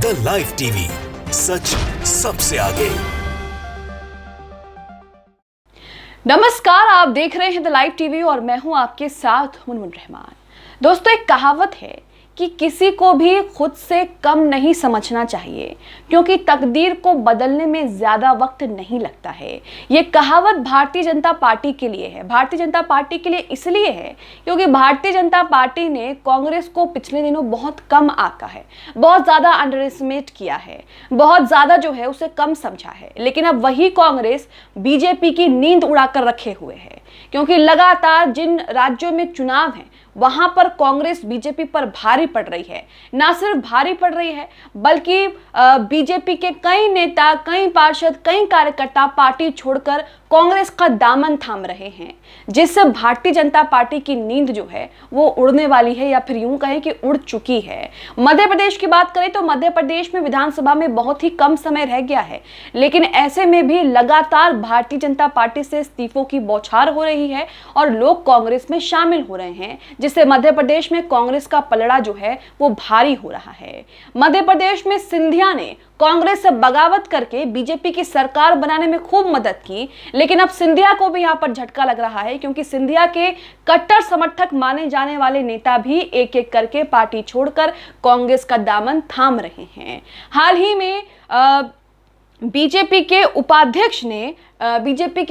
The live TV, सच सबसे आगे। नमस्कार, आप देख रहे हैं द लाइव टीवी और मैं हूं आपके साथ मुनमुन रहमान। दोस्तों, एक कहावत है कि किसी को भी खुद से कम नहीं समझना चाहिए, क्योंकि तकदीर को बदलने में ज्यादा वक्त नहीं लगता है। ये कहावत भारतीय जनता पार्टी के लिए है। भारतीय जनता पार्टी के लिए इसलिए है क्योंकि भारतीय जनता पार्टी ने कांग्रेस को पिछले दिनों बहुत कम आंका है, बहुत ज्यादा अंडर एस्टिमेट किया है, बहुत ज्यादा जो है उसे कम समझा है। लेकिन अब वही कांग्रेस बीजेपी की नींद उड़ाकर रखे हुए है, क्योंकि लगातार जिन राज्यों में चुनाव है वहां पर कांग्रेस बीजेपी पर भारी पड़ रही है। ना सिर्फ भारी पड़ रही है, बल्कि बीजेपी के कई नेता, कई पार्षद, कई कार्यकर्ता पार्टी छोड़कर कांग्रेस का दामन थाम रहे हैं, जिससे भारतीय जनता पार्टी की नींद जो है वो उड़ने वाली है, या फिर यूं कहें कि उड़ चुकी है। मध्य प्रदेश की बात करें तो मध्य प्रदेश में विधानसभा में बहुत ही कम समय रह गया है, लेकिन ऐसे में भी लगातार भारतीय जनता पार्टी से इस्तीफों की बौछार हो रही है और लोग कांग्रेस में शामिल हो रहे हैं, जिससे मध्य प्रदेश में कांग्रेस का पलड़ा जो है वो भारी हो रहा है। मध्य प्रदेश में सिंधिया ने कांग्रेस से बगावत करके बीजेपी की सरकार बनाने में खूब मदद की, लेकिन अब सिंधिया को भी यहां पर झटका लग रहा है, क्योंकि सिंधिया के कट्टर समर्थक माने जाने वाले नेता भी एक एक करके पार्टी छोड़कर कांग्रेस का दामन थाम रहे हैं। हाल ही में बीजेपी के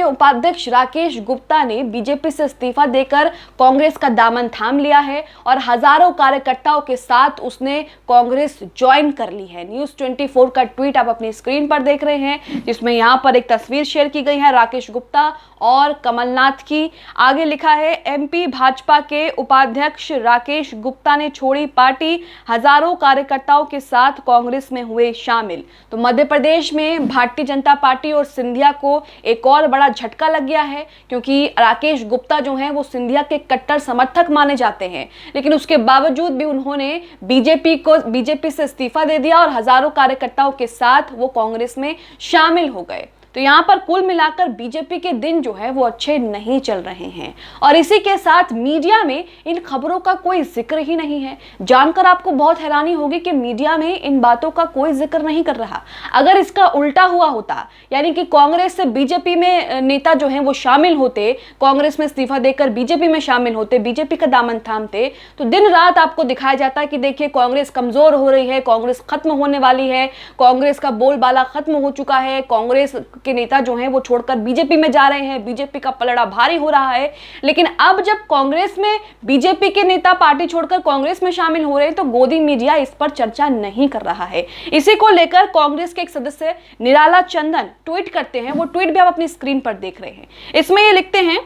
उपाध्यक्ष राकेश गुप्ता ने बीजेपी से इस्तीफा देकर कांग्रेस का दामन थाम लिया है और हजारों कार्यकर्ताओं के साथ उसने कांग्रेस ज्वाइन कर ली है। न्यूज़ 24 का ट्वीट आप अपनी स्क्रीन पर देख रहे हैं, जिसमें यहां पर एक तस्वीर शेयर की गई है राकेश गुप्ता और कमलनाथ की। आगे लिखा है, एमपी भाजपा के उपाध्यक्ष राकेश गुप्ता ने छोड़ी पार्टी, हजारों कार्यकर्ताओं के साथ कांग्रेस में हुए शामिल। तो मध्य प्रदेश में भारतीय जनता पार्टी और सिंधिया को एक और बड़ा झटका लग गया है, क्योंकि राकेश गुप्ता जो हैं वो सिंधिया के कट्टर समर्थक माने जाते हैं, लेकिन उसके बावजूद भी उन्होंने बीजेपी से इस्तीफा दे दिया और हजारों कार्यकर्ताओं के साथ वो कांग्रेस में शामिल हो गए। तो यहाँ पर कुल मिलाकर बीजेपी के दिन जो है वो अच्छे नहीं चल रहे हैं, और इसी के साथ मीडिया में इन खबरों का कोई जिक्र ही नहीं है। जानकर आपको बहुत हैरानी होगी कि मीडिया में इन बातों का कोई जिक्र नहीं कर रहा। अगर इसका उल्टा हुआ होता, यानी कि कांग्रेस से बीजेपी में नेता जो हैं वो शामिल होते, कांग्रेस में इस्तीफा देकर बीजेपी में शामिल होते, बीजेपी का दामन थामते, तो दिन रात आपको दिखाया जाता कि देखिए कांग्रेस कमजोर हो रही है, कांग्रेस खत्म होने वाली है, कांग्रेस का बोलबाला खत्म हो चुका है, कांग्रेस के नेता जो हैं वो छोड़कर बीजेपी में जा रहे हैं, बीजेपी का पलड़ा भारी हो रहा है। लेकिन अब जब कांग्रेस में बीजेपी के नेता पार्टी छोड़कर कांग्रेस में शामिल हो रहे हैं, तो गोदी मीडिया इस पर चर्चा नहीं कर रहा है। इसी को लेकर कांग्रेस के एक सदस्य निराला चंदन ट्वीट करते हैं, वो ट्वीट भी आप अपनी स्क्रीन पर देख रहे हैं। इसमें ये लिखते हैं,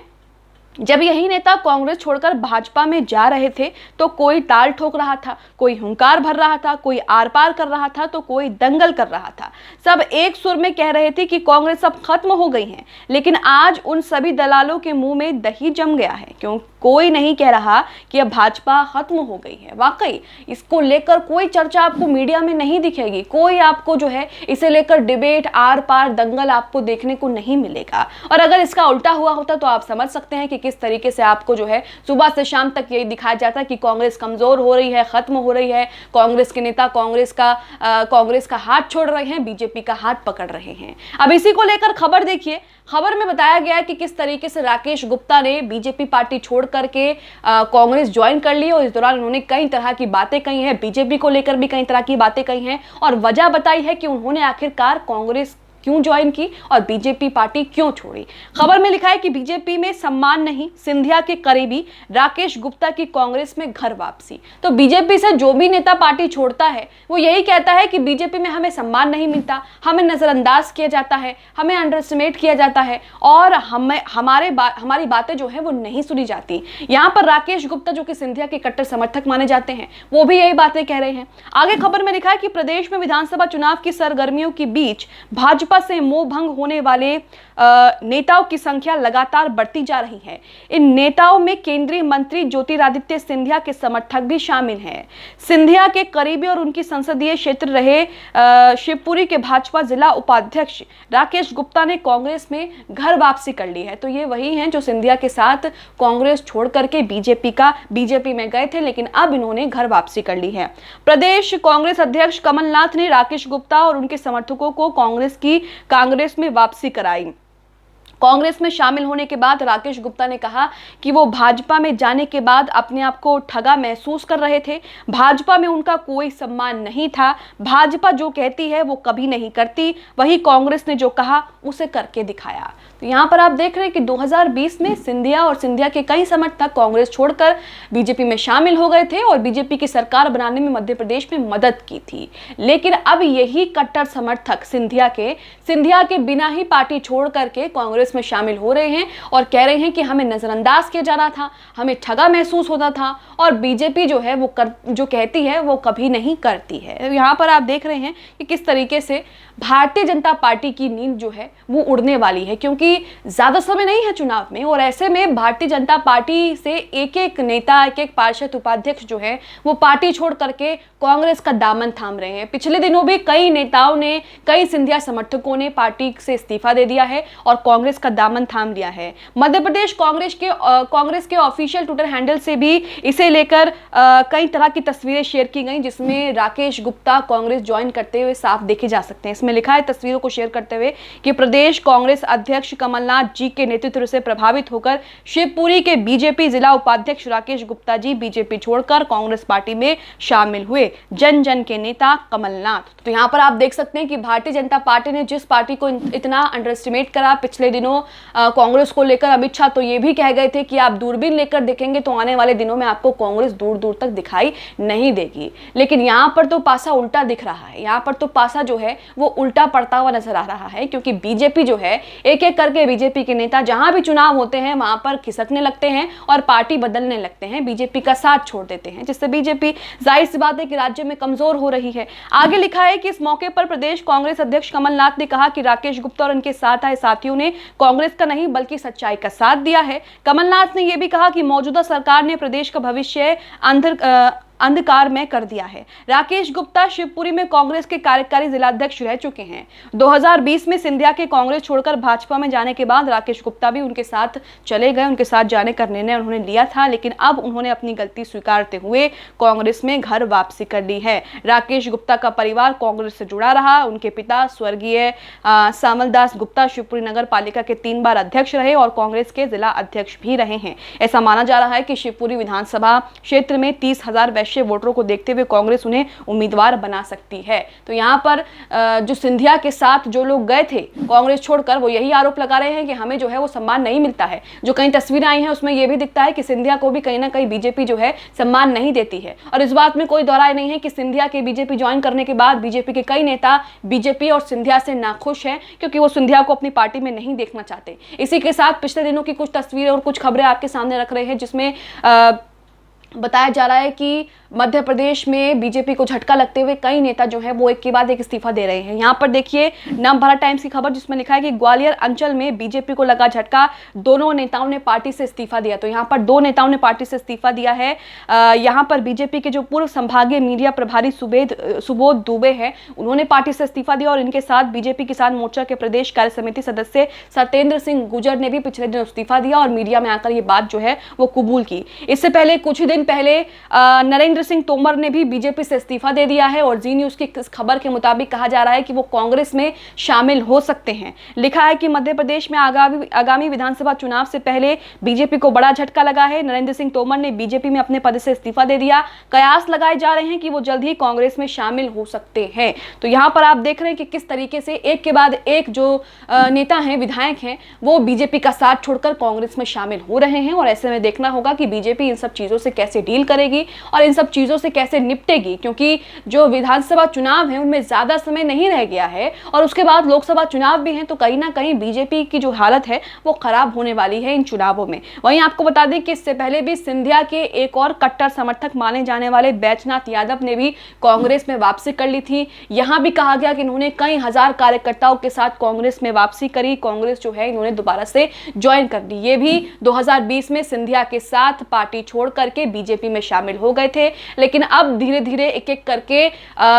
जब यही नेता कांग्रेस छोड़कर भाजपा में जा रहे थे तो कोई ताल ठोक रहा था, कोई हुंकार भर रहा था, कोई आर पार कर रहा था, तो कोई दंगल कर रहा था। सब एक सुर में कह रहे थे कि कांग्रेस अब खत्म हो गई है। लेकिन आज उन सभी दलालों के मुंह में दही जम गया है, क्यों कोई नहीं कह रहा कि अब भाजपा खत्म हो गई है। वाकई इसको लेकर कोई चर्चा आपको मीडिया में नहीं दिखेगी, कोई आपको जो है इसे लेकर डिबेट, आर पार, दंगल आपको देखने को नहीं मिलेगा। और अगर इसका उल्टा हुआ होता तो आप समझ सकते हैं कि किस तरीके से आपको जो है सुबह से शाम तक यही दिखाया जाता है कि कांग्रेस कमजोर हो रही है, खत्म हो रही है, कांग्रेस के नेता कांग्रेस का हाथ छोड़ रहे हैं, बीजेपी का हाथ पकड़ रहे हैं। अब इसी को लेकर खबर देखिए, खबर में बताया गया है कि किस तरीके से राकेश गुप्ता ने बीजेपी पार्टी छोड़ करके कांग्रेस ज्वाइन कर ली, और इस दौरान उन्होंने कई तरह की बातें कही हैं, बीजेपी को लेकर भी कई तरह की बातें कही हैं, और वजह बताई है कि उन्होंने आखिरकार कांग्रेस क्यों ज्वाइन की और बीजेपी पार्टी क्यों छोड़ी। खबर में लिखा है कि बीजेपी में सम्मान नहीं, सिंधिया के करीबी राकेश गुप्ता की कांग्रेस में घर वापसी। तो बीजेपी से जो भी नेता पार्टी छोड़ता है वो यही कहता है कि बीजेपी में हमें सम्मान नहीं मिलता, हमें नजरअंदाज किया जाता है, हमें अंडर एस्टिमेट किया जाता है, और हमारी बातें जो है वो नहीं सुनी जाती। यहाँ पर राकेश गुप्ता, जो कि सिंधिया के कट्टर समर्थक माने जाते हैं, वो भी यही बातें कह रहे हैं। आगे खबर में लिखा है कि प्रदेश में विधानसभा चुनाव की सरगर्मियों के बीच भाजपा भाजपा से मोह भंग होने वाले नेताओं की संख्या लगातार बढ़ती जा रही है। इन नेताओं में केंद्रीय मंत्री ज्योतिरादित्य सिंधिया के समर्थक भी शामिल हैं। सिंधिया के करीबी और उनकी संसदीय क्षेत्र रहे शिवपुरी के भाजपा जिला उपाध्यक्ष राकेश गुप्ता ने कांग्रेस में घर वापसी कर ली है। तो ये वही हैं जो सिंधिया के साथ कांग्रेस छोड़ करके बीजेपी में गए थे, लेकिन अब इन्होंने घर वापसी कर ली है। प्रदेश कांग्रेस अध्यक्ष कमलनाथ ने राकेश गुप्ता और उनके समर्थकों को कांग्रेस में वापसी कराई। कांग्रेस में शामिल होने के बाद राकेश गुप्ता ने कहा कि वो भाजपा में जाने के बाद अपने आप को ठगा महसूस कर रहे थे। भाजपा में उनका कोई सम्मान नहीं था। भाजपा जो कहती है वो कभी नहीं करती, वही कांग्रेस ने जो कहा उसे करके दिखाया। तो यहाँ पर आप देख रहे हैं कि 2020 में सिंधिया और सिंधिया के कई समर्थक कांग्रेस छोड़कर बीजेपी में शामिल हो गए थे और बीजेपी की सरकार बनाने में मध्य प्रदेश में मदद की थी। लेकिन अब यही कट्टर समर्थक सिंधिया के बिना ही पार्टी छोड़ करके कांग्रेस में शामिल हो रहे हैं और कह रहे हैं कि हमें नजरअंदाज किया जा रहा था, हमें ठगा महसूस होता था और बीजेपी जो है जो कहती है वो कभी नहीं करती है। यहाँ पर आप देख रहे हैं कि किस तरीके से भारतीय जनता पार्टी की नींद जो है वो उड़ने वाली है, क्योंकि ज्यादा समय नहीं है चुनाव में और ऐसे में भारतीय जनता पार्टी से एक एक नेता, एक एक पार्षद, उपाध्यक्ष जो है वो पार्टी छोड़ करके कांग्रेस का दामन थाम रहे हैं। पिछले दिनों भी कई नेताओं ने, कई सिंधिया समर्थकों ने पार्टी से इस्तीफा दे दिया है और कांग्रेस का दामन थाम लिया है। मध्य प्रदेश कांग्रेस के ऑफिशियल ट्विटर हैंडल से भी इसे लेकर कई तरह की तस्वीरें शेयर की गई, जिसमें राकेश गुप्ता कांग्रेस ज्वाइन करते हुए साफ देखे जा सकते हैं। इसमें लिखा है तस्वीरों को शेयर करते हुए कि प्रदेश कांग्रेस अध्यक्ष कमलनाथ जी के नेतृत्व से प्रभावित होकर शिवपुरी के बीजेपी जिला उपाध्यक्ष राकेश गुप्ता जी बीजेपी छोड़कर कांग्रेस पार्टी में शामिल हुए। जन जन के नेता कमलनाथ। तो यहाँ पर आप देख सकते हैं कि भारतीय जनता पार्टी ने जिस पार्टी को इतना अंडर एस्टिमेट करा पिछले दिनों कांग्रेस को लेकर, अमित शाह तो ये भी कह गए थे कि आप दूरबीन लेकर देखेंगे तो आने वाले दिनों में आपको कांग्रेस दूर दूर तक दिखाई नहीं देगी। लेकिन यहाँ पर तो पासा उल्टा दिख रहा है। यहाँ पर तो पासा जो है वो उल्टा पड़ता हुआ नजर आ रहा है, क्योंकि बीजेपी जो है एक एक करके बीजेपी के नेता जहां भी चुनाव होते हैं वहां पर खिसकने लगते हैं और पार्टी बदलने लगते हैं, बीजेपी का साथ छोड़ देते हैं, जिससे बीजेपी जाहिर सी बात है कि राज्य में कमजोर हो रही है। आगे लिखा है कि इस मौके पर प्रदेश कांग्रेस अध्यक्ष कमलनाथ ने कहा कि राकेश गुप्ता और उनके साथ आए साथियों ने कांग्रेस का नहीं बल्कि सच्चाई का साथ दिया है। कमलनाथ ने यह भी कहा कि मौजूदा सरकार ने प्रदेश का भविष्य अंधकार में कर दिया है। राकेश गुप्ता शिवपुरी में कांग्रेस के कार्यकारी जिलाध्यक्ष रह चुके हैं। 2020 में सिंधिया के कांग्रेस छोड़कर भाजपा में जाने के बाद राकेश गुप्ता भी उनके साथ चले गए। उनके साथ जाने का निर्णय उन्होंने लिया था, लेकिन अब उन्होंने अपनी गलती स्वीकारते हुए कांग्रेस में घर वापसी कर ली है। राकेश गुप्ता का परिवार कांग्रेस से जुड़ा रहा। उनके पिता स्वर्गीय सामलदास गुप्ता शिवपुरी नगर पालिका के 3 बार अध्यक्ष रहे और कांग्रेस के जिला अध्यक्ष भी रहे हैं। ऐसा माना जा रहा है कि शिवपुरी विधानसभा क्षेत्र में 30,000 वोटरों को देखते हुए कांग्रेस उन्हें उम्मीदवार बना सकती है। तो यहाँ पर जो सिंधिया के साथ जो लोग गए थे कांग्रेस छोड़कर, वो यही आरोप लगा रहे हैं कि हमें जो है वो सम्मान नहीं मिलता है। जो कई तस्वीरें आई हैं उसमें यह भी दिखता है कि सिंधिया को भी कहीं ना कहीं बीजेपी जो है सम्मान नहीं देती है। और इस बात में कोई दो राय नहीं है कि सिंधिया के बीजेपी ज्वाइन करने के बाद बीजेपी के कई नेता बीजेपी और सिंधिया से नाखुश हैं, क्योंकि वो सिंधिया को अपनी पार्टी में नहीं देखना चाहते। इसी के साथ पिछले दिनों की कुछ तस्वीरें और कुछ खबरें आपके सामने रख रहे हैं, जिसमें बताया जा रहा है कि मध्य प्रदेश में बीजेपी को झटका लगते हुए कई नेता जो है वो एक के बाद एक इस्तीफा दे रहे हैं। यहाँ पर देखिए नवभारत टाइम्स की खबर, जिसमें लिखा है कि ग्वालियर अंचल में बीजेपी को लगा झटका, दोनों नेताओं ने पार्टी से इस्तीफा दिया। तो यहाँ पर 2 नेताओं ने पार्टी से इस्तीफा दिया है। यहाँ पर बीजेपी के जो पूर्व संभागीय मीडिया प्रभारी सुबोध दुबे है, उन्होंने पार्टी से इस्तीफा दिया और इनके साथ बीजेपी किसान मोर्चा के प्रदेश कार्य समिति सदस्य सत्येंद्र सिंह गुर्जर ने भी पिछले दिन इस्तीफा दिया और मीडिया में आकर ये बात जो है वो कबूल की। इससे पहले कुछ ही दिन पहले नरेंद्र सिंह तोमर ने भी बीजेपी से इस्तीफा दे दिया है और जी न्यूज की इस खबर के मुताबिक कहा जा रहा है कि वो कांग्रेस में शामिल हो सकते हैं। लिखा है कि मध्य प्रदेश में आगामी विधानसभा चुनाव से पहले बीजेपी को बड़ा झटका लगा है। नरेंद्र सिंह तोमर ने बीजेपी में अपने पद से इस्तीफा दे दिया। कयास लगाए जा रहे हैं कि वो जल्द ही कांग्रेस में शामिल हो सकते हैं। तो यहाँ पर आप देख रहे हैं कि किस तरीके से एक के बाद एक जो नेता हैं, विधायक हैं, वो बीजेपी का साथ छोड़कर कांग्रेस में शामिल हो रहे हैं और ऐसे में देखना होगा कि बीजेपी इन सब चीजों से कैसे डील करेगी और इन सब चीज़ों से कैसे निपटेगी, क्योंकि जो विधानसभा चुनाव है उनमें ज़्यादा समय नहीं रह गया है और उसके बाद लोकसभा चुनाव भी हैं, तो कहीं ना कहीं बीजेपी की जो हालत है वो खराब होने वाली है इन चुनावों में। वहीं आपको बता दें कि इससे पहले भी सिंधिया के एक और कट्टर समर्थक माने जाने वाले बैजनाथ यादव ने भी कांग्रेस में वापसी कर ली थी। यहां भी कहा गया कि इन्होंने कई हजार कार्यकर्ताओं के साथ कांग्रेस में वापसी करी, कांग्रेस जो है इन्होंने दोबारा से ज्वाइन कर ली। ये भी 2020 में सिंधिया के साथ पार्टी छोड़ करके बीजेपी में शामिल हो गए थे, लेकिन अब धीरे धीरे एक एक करके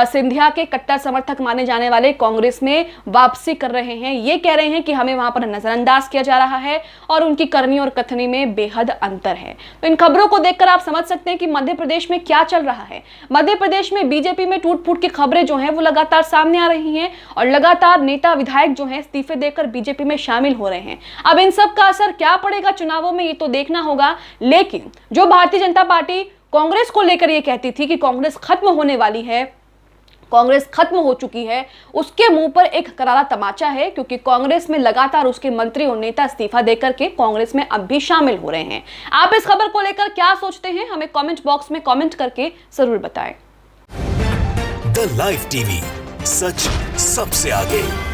सिंधिया के कट्टर समर्थक माने जाने वाले कांग्रेस में वापसी कर रहे हैं। ये कह रहे हैं कि हमें वहां पर नजरअंदाज किया जा रहा है और उनकी करनी और कथनी में बेहद अंतर है। तो इन खबरों को देखकर आप समझ सकते हैं कि मध्य प्रदेश में क्या चल रहा है। मध्य प्रदेश में बीजेपी में टूट फूट की खबरें जो हैं वो लगातार सामने आ रही हैं और लगातार नेता विधायक जो हैं इस्तीफे देकर बीजेपी में शामिल हो रहे हैं। अब इन सब का असर क्या पड़ेगा चुनावों में, ये तो देखना होगा। लेकिन जो भारतीय जनता पार्टी कांग्रेस को लेकर ये कहती थी कि कांग्रेस खत्म होने वाली है, कांग्रेस खत्म हो चुकी है, उसके मुंह पर एक करारा तमाचा है, क्योंकि कांग्रेस में लगातार उसके मंत्री और नेता इस्तीफा देकर के कांग्रेस में अब भी शामिल हो रहे हैं। आप इस खबर को लेकर क्या सोचते हैं, हमें कमेंट बॉक्स में कमेंट करके जरूर बताएं। द लाइव टीवी, सच सबसे आगे।